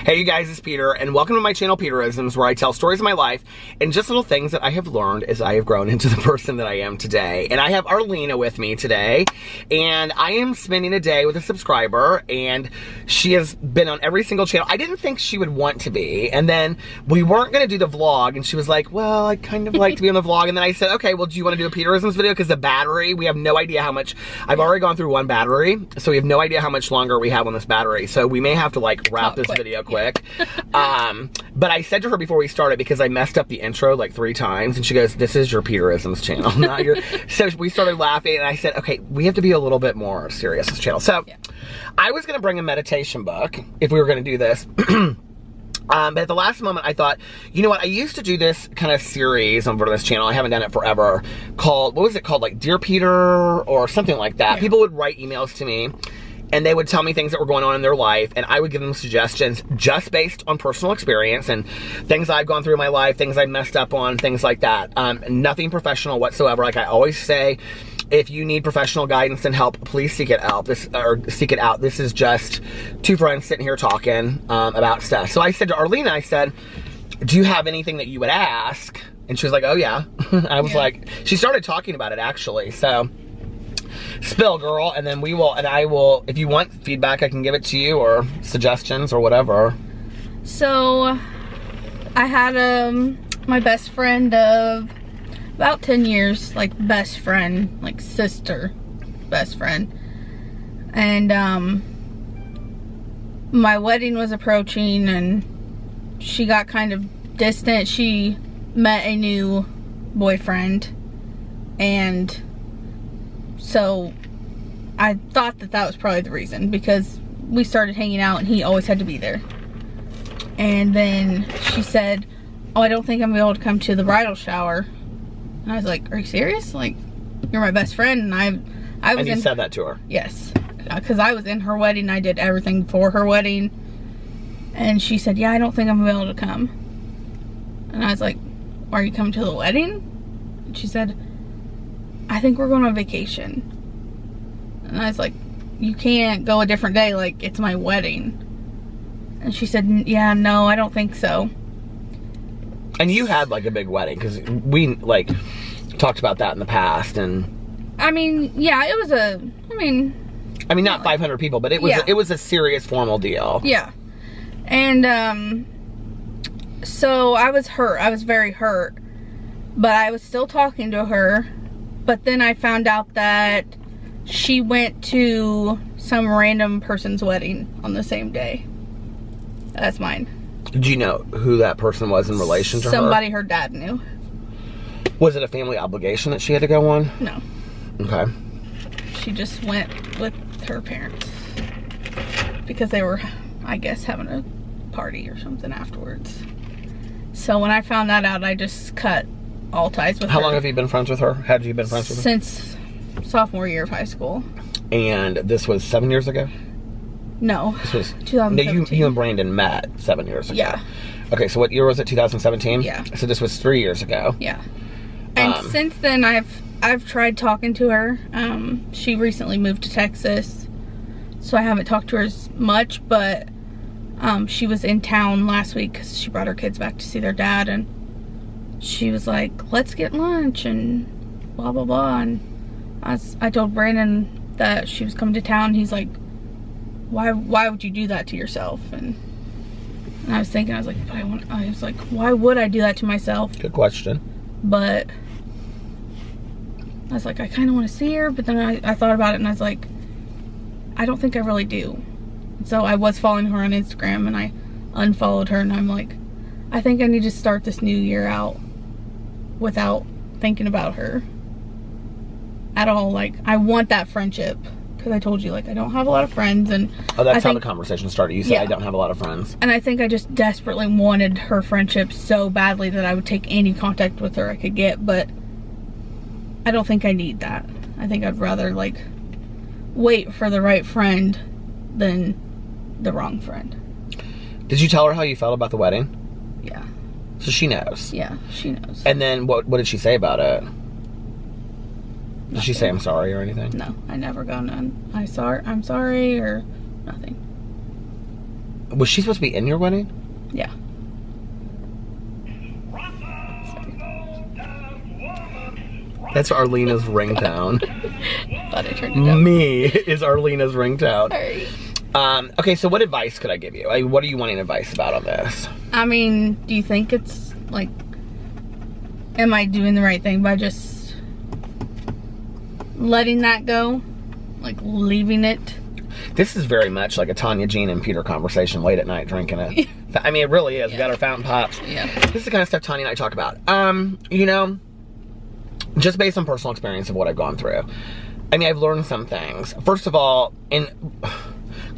Hey you guys, it's Peter, and welcome to my channel, Peterisms, where I tell stories of my life and just little things that I have learned as I have grown into the person that I am today. And I have Arlena with me today, and I am spending a day with a subscriber, and she has been on every single channel. I didn't think she would want to be, and then we weren't going to do the vlog, and she was like, well, I kind of like to be on the vlog, and then I said, okay, well, do you want to do a Peterisms video? Because the battery, we have no idea how much. I've already gone through one battery, so we have no idea how much longer we have on this battery, so we may have to like wrap this video quick. But I said to her before we started, because I messed up the intro like 3 times, and she goes, this is your Peterisms channel, not your. So we started laughing, and I said, okay, we have to be a little bit more serious this channel. So I was going to bring a meditation book if we were going to do this. But at the last moment, I thought, you know what, I used to do this kind of series on this channel. I haven't done it forever, called, what was it called, like Dear Peter or something like that. People would write emails to me, and they would tell me things that were going on in their life, and I would give them suggestions just based on personal experience and things I've gone through in my life, things I messed up on, things like that. Nothing professional whatsoever. Like I always say, if you need professional guidance and help, please seek it out. This is just 2 friends sitting here talking about stuff. So I said to Arlena, I said, do you have anything that you would ask? And she was like, oh yeah. I was like, she started talking about it actually. So spill, girl, and then I will, if you want feedback, I can give it to you, or suggestions or whatever. So I had my best friend of about 10 years, like best friend, like sister best friend, and my wedding was approaching, and she got kind of distant. She met a new boyfriend, and so I thought that was probably the reason, because we started hanging out and he always had to be there. And then she said, oh, I don't think I'm gonna be able to come to the bridal shower. And I was like, are you serious? Like, you're my best friend, and I was. And you said that to her? Yes, because I was in her wedding. I did everything for her wedding. And she said, yeah, I don't think I'm gonna be able to come. And I was like, are you coming to the wedding? And she said, I think we're going on vacation. And I was like, you can't go a different day, like it's my wedding. And she said, yeah, no, I don't think so. And you had like a big wedding, because we like talked about that in the past. And I mean, yeah, it was I mean not 500 people, but it was a serious formal deal. Yeah. And so I was hurt. I was very hurt, but I was still talking to her. But then I found out that she went to some random person's wedding on the same day as mine. Do you know who that person was in relation to her? Somebody her dad knew. Was it a family obligation that she had to go on? No. Okay. She just went with her parents because they were, I guess, having a party or something afterwards. So when I found that out, I just cut all ties with her. How long have you been friends with her? Had you been friends with her? Since sophomore year of high school. And this was 7 years ago? No. This was 2017. No, you and Brandon met 7 years ago. Yeah. Okay, so what year was it? 2017? Yeah. So this was 3 years ago. Yeah. And since then, I've tried talking to her. She recently moved to Texas, so I haven't talked to her as much, but she was in town last week because she brought her kids back to see their dad, and she was like, let's get lunch and blah blah blah. And I told Brandon that she was coming to town. He's like, why would you do that to yourself? And I was thinking, I was like, why would I do that to myself? Good question. But I was like, I kind of want to see her, but then I thought about it, and I was like, I don't think I really do. So I was following her on Instagram, and I unfollowed her, and I'm like, I think I need to start this new year out without thinking about her at all. Like, I want that friendship, because I told you, like, I don't have a lot of friends, and oh, that's how the conversation started. You said, I don't have a lot of friends. And I think I just desperately wanted her friendship so badly that I would take any contact with her I could get, but I don't think I need that. I think I'd rather, like, wait for the right friend than the wrong friend. Did you tell her how you felt about the wedding? Yeah. So she knows? Yeah, she knows. And then what did she say about it? Did she say I'm sorry or anything? No, I never got none. I'm sorry or nothing. Was she supposed to be in your wedding? Yeah. That's Arlena's ringtone. Thought I turned it up. Me is Arlena's ringtone. Sorry. Okay, so what advice could I give you? Like, what are you wanting advice about on this? I mean, do you think it's like, am I doing the right thing by just letting that go? Like leaving it? This is very much like a Tanya, Jean, and Peter conversation late at night drinking it. I mean, it really is. We got our fountain pops. Yeah. This is the kind of stuff Tanya and I talk about. You know, just based on personal experience of what I've gone through. I mean, I've learned some things. First of all, in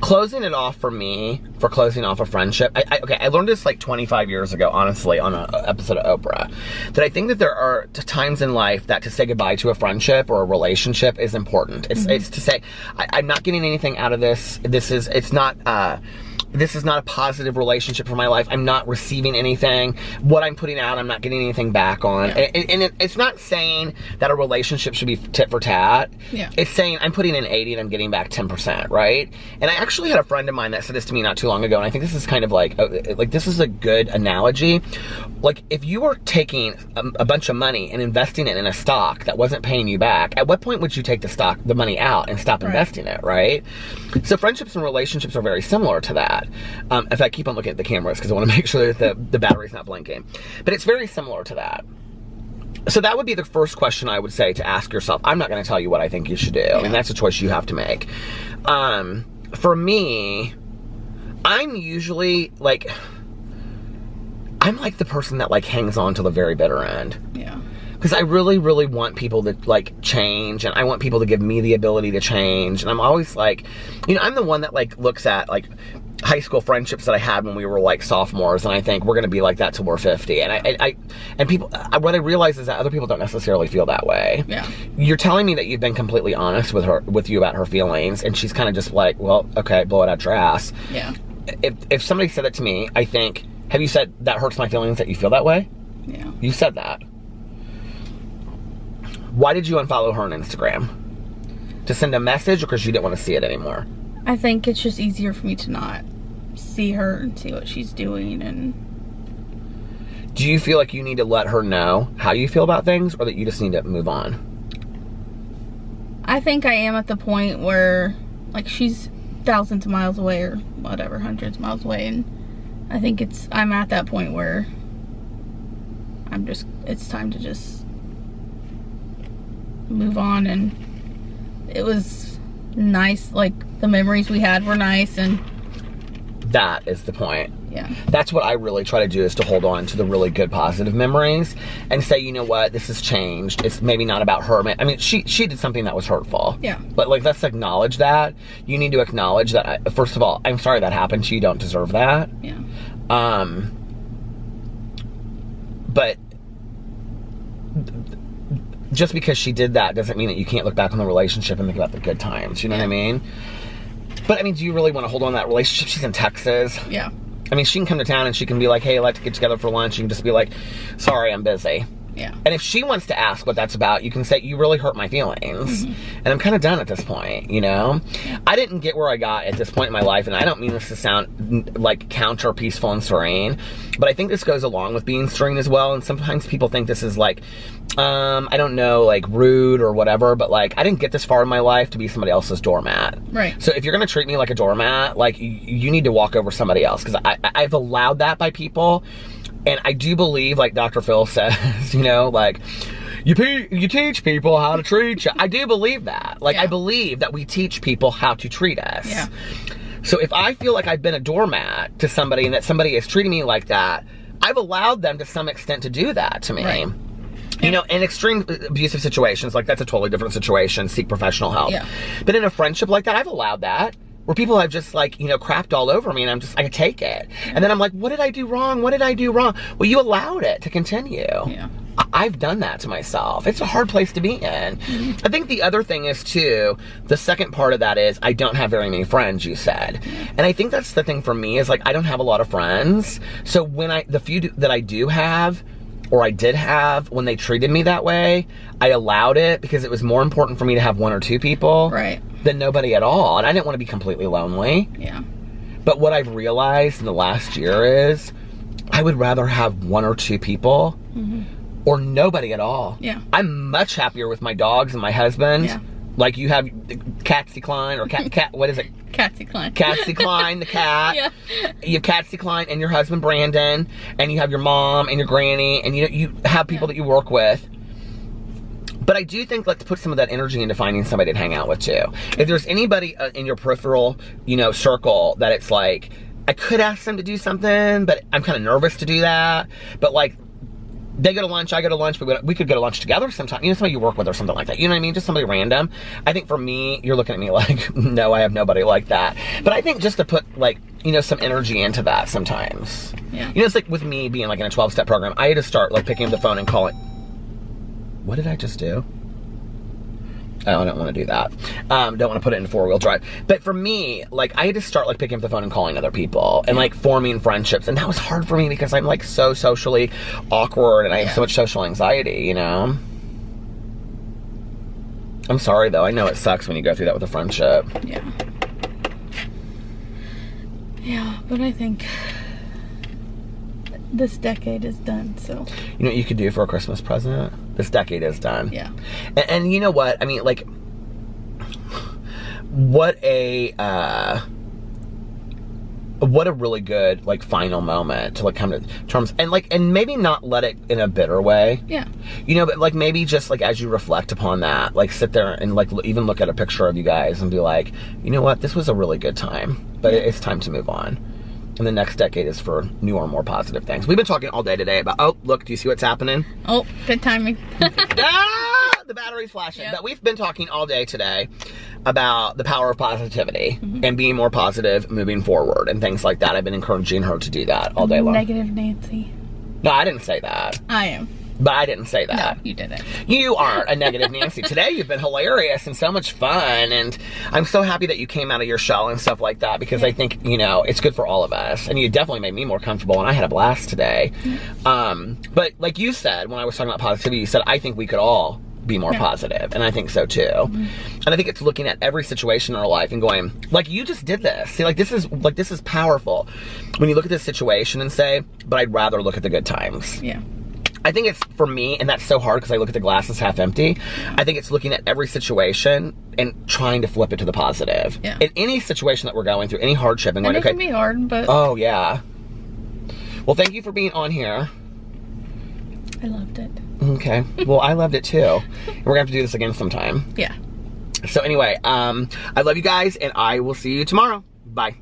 closing it off for me, for closing off a friendship, I learned this like 25 years ago, honestly, on an episode of Oprah, that I think that there are times in life that to say goodbye to a friendship or a relationship is important. It's to say, I'm not getting anything out of this. This is not a positive relationship for my life. I'm not receiving anything. What I'm putting out, I'm not getting anything back on. Yeah. And it's not saying that a relationship should be tit for tat. Yeah. It's saying I'm putting in 80 and I'm getting back 10%, right? And I actually had a friend of mine that said this to me not too long ago, and I think this is kind of like this is a good analogy. Like, if you were taking a bunch of money and investing it in a stock that wasn't paying you back, at what point would you take the money out and stop investing it, right? So friendships and relationships are very similar to that. If I keep on looking at the cameras because I want to make sure that the battery's not blinking. But it's very similar to that. So that would be the first question I would say to ask yourself. I'm not going to tell you what I think you should do. Yeah. I mean, that's a choice you have to make. For me, I'm usually like, I'm like the person that like hangs on to the very bitter end. Yeah. Because I really, really want people to like change, and I want people to give me the ability to change. And I'm always like, you know, I'm the one that like looks at like high school friendships that I had when we were like sophomores, and I think we're gonna be like that till we're 50. And people, what I realize is that other people don't necessarily feel that way. Yeah. You're telling me that you've been completely honest with you about her feelings, and she's kind of just like, well, okay, blow it out your ass. Yeah. If somebody said that to me, I think, have you said that hurts my feelings that you feel that way? Yeah. You said that. Why did you unfollow her on Instagram? To send a message, or because you didn't want to see it anymore? I think it's just easier for me to not see her and see what she's doing. And do you feel like you need to let her know how you feel about things, or that you just need to move on? I think I am at the point where, like, she's thousands of miles away, or whatever, hundreds of miles away, and I think I'm at that point where it's time to just move on. And it was nice, like, the memories we had were nice, and that is the point. Yeah. That's what I really try to do, is to hold on to the really good positive memories and say, you know what, this has changed. It's maybe not about her. I mean, she did something that was hurtful. Yeah. But like, let's acknowledge that. You need to acknowledge that, first of all, I'm sorry that happened. You don't deserve that. Yeah. But just because she did that doesn't mean that you can't look back on the relationship and think about the good times. You know what I mean? But I mean, do you really want to hold on to that relationship? She's in Texas. Yeah. I mean, she can come to town and she can be like, hey, I'd like to get together for lunch. You can just be like, sorry, I'm busy. Yeah. And if she wants to ask what that's about, you can say, you really hurt my feelings. And I'm kind of done at this point, you know? Yeah. I didn't get where I got at this point in my life, and I don't mean this to sound like counter peaceful and serene, but I think this goes along with being serene as well. And sometimes people think this is like, I don't know, like rude or whatever, but like, I didn't get this far in my life to be somebody else's doormat. Right. So if you're going to treat me like a doormat, like, you need to walk over somebody else, because I've allowed that by people. And I do believe, like Dr. Phil says, you know, like, you teach people how to treat you. I do believe that. Like, I believe that we teach people how to treat us. Yeah. So if I feel like I've been a doormat to somebody and that somebody is treating me like that, I've allowed them to some extent to do that to me. Right. You know, in extreme abusive situations, like, that's a totally different situation. Seek professional help. Yeah. But in a friendship like that, I've allowed that. Where people have just, like, you know, crapped all over me, and I can take it. And then I'm like, what did I do wrong? What did I do wrong? Well, you allowed it to continue. Yeah. I've done that to myself. It's a hard place to be in. I think the other thing is, too, the second part of that is, I don't have very many friends, you said. And I think that's the thing for me, is, like, I don't have a lot of friends. So when the few that I do have, or I did have, when they treated me that way, I allowed it because it was more important for me to have one or two people Right. than nobody at all. And I didn't want to be completely lonely. Yeah. But what I've realized in the last year is I would rather have 1 or 2 people or nobody at all. Yeah. I'm much happier with my dogs and my husband. Yeah. Like you have Catsy Klein or cat what is it? Catsy Klein. Catsy Klein, the cat. Yeah. You have Catsy Klein and your husband Brandon, and you have your mom and your granny, and you have people that you work with. But I do think let's put some of that energy into finding somebody to hang out with too. If there's anybody in your peripheral, circle that it's like, I could ask them to do something, but I'm kind of nervous to do that. But like, they go to lunch, I go to lunch, but we could go to lunch together sometime. Somebody you work with or something like that. You know what I mean? Just somebody random. I think for me, you're looking at me like, no, I have nobody like that. But I think just to put like, some energy into that sometimes. Yeah. It's like with me being like in a 12-step program, I had to start like picking up the phone and calling. What did I just do? Oh, I don't want to do that. Don't want to put it in 4-wheel drive. But for me, like, I had to start, like, picking up the phone and calling other people and, like, forming friendships. And that was hard for me because I'm, like, so socially awkward and I have so much social anxiety, I'm sorry, though. I know it sucks when you go through that with a friendship. Yeah. Yeah, but I think this decade is done, so. You know what you could do for a Christmas present? This decade is done. Yeah. And you know what? I mean, like, what a really good, like, final moment to, like, come to terms. And, like, and maybe not let it in a bitter way. Yeah. But, like, maybe just, like, as you reflect upon that, like, sit there and, like, even look at a picture of you guys and be like, you know what? This was a really good time. But it's time to move on. And the next decade is for newer, more positive things. We've been talking all day today about, oh, look, do you see what's happening? Oh, good timing. The battery's flashing. Yep. But we've been talking all day today about the power of positivity and being more positive moving forward and things like that. I've been encouraging her to do that all day long. Negative Nancy. No, I didn't say that. I am. But I didn't say that. No, you didn't. You aren't a negative Nancy. Today you've been hilarious and so much fun, and I'm so happy that you came out of your shell and stuff like that because I think, it's good for all of us. And you definitely made me more comfortable, and I had a blast today. But like you said, when I was talking about positivity, you said, I think we could all be more positive, and I think so too. And I think it's looking at every situation in our life and going, like, you just did this. See, like, this is powerful. When you look at this situation and say, but I'd rather look at the good times. Yeah. I think it's, for me, and that's so hard because I look at the glass as half empty, I think it's looking at every situation and trying to flip it to the positive. Yeah. In any situation that we're going through, any hardship, and going, it okay. can be hard, but. Oh, yeah. Well, thank you for being on here. I loved it. Okay. Well, I loved it too. And we're going to have to do this again sometime. Yeah. So anyway, I love you guys, and I will see you tomorrow. Bye.